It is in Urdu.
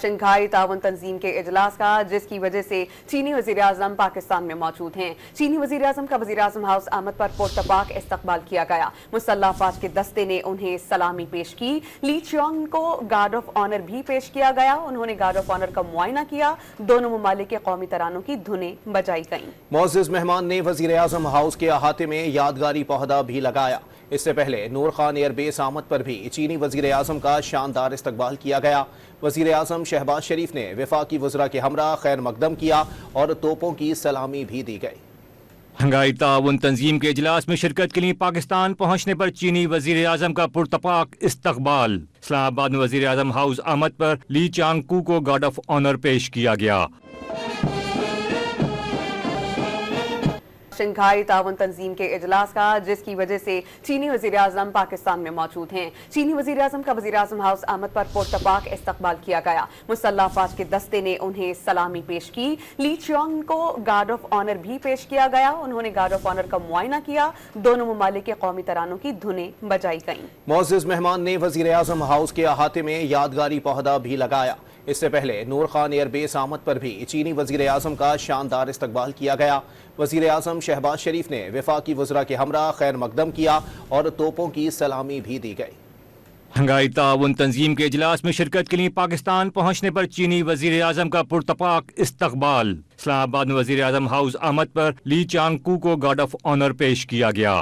شنگھائی تعاون تنظیم کے اجلاس کا، جس کی وجہ سے چینی وزیر اعظم پاکستان میں موجود ہیں۔ چینی وزیر اعظم کا وزیر اعظم ہاؤس آمد پر پرتپاک استقبال کیا گیا۔ مسلح افواج کے دستے نے انہیں سلامی پیش کی۔ لی چیونگ کو گارڈ آف آنر بھی پیش کیا گیا۔ انہوں نے گارڈ آف آنر کا معائنہ کیا۔ دونوں ممالک کے قومی ترانوں کی دھنیں بجائی گئیں۔ معزز مہمان نے وزیر اعظم ہاؤس کے احاطے میں یادگاری پودا بھی لگایا۔ اس سے پہلے نور خان ایئر بیس آمد پر بھی چینی وزیر اعظم کا شاندار استقبال کیا گیا۔ وزیر اعظم شہباز شریف نے وفاقی وزراء کے ہمراہ خیر مقدم کیا اور توپوں کی سلامی بھی دی گئی۔ شنگھائی تعاون تنظیم کے اجلاس میں شرکت کے لیے پاکستان پہنچنے پر چینی وزیر اعظم کا پرتپاک استقبال۔ اسلام آباد میں وزیر اعظم ہاؤس آمد پر لی چیونگ کو گارڈ آف آنر پیش کیا گیا۔ شنگھائی تعاون تنظیم کے اجلاس کا، جس کی وجہ سے چینی وزیر اعظم پاکستان میں موجود ہیں۔ چینی وزیر اعظم کا وزیر اعظم ہاؤس آمد پر پرتپاک استقبال کیا گیا۔ مسلح افواج کے دستے نے انہیں سلامی پیش کی۔ لی چیونگ کو گارڈ آف آنر بھی پیش کیا گیا۔ انہوں نے گارڈ آف آنر کا معائنہ کیا۔ دونوں ممالک کے قومی ترانوں کی دھنیں بجائی گئیں۔ معزز مہمان نے وزیر اعظم ہاؤس کے احاطے میں یادگاری پودا بھی لگایا۔ اس سے پہلے نور خان ایئر بیس آمد پر بھی چینی وزیر اعظم کا شاندار استقبال کیا گیا۔ وزیر اعظم شہباز شریف نے وفاقی وزراء کے ہمراہ خیر مقدم کیا اور توپوں کی سلامی بھی دی گئی۔ شنگھائی تعاون تنظیم کے اجلاس میں شرکت کے لیے پاکستان پہنچنے پر چینی وزیر اعظم کا پرتپاک استقبال۔ اسلام آباد میں وزیر اعظم ہاؤس آمد پر لی چیونگ کو گارڈ آف آنر پیش کیا گیا۔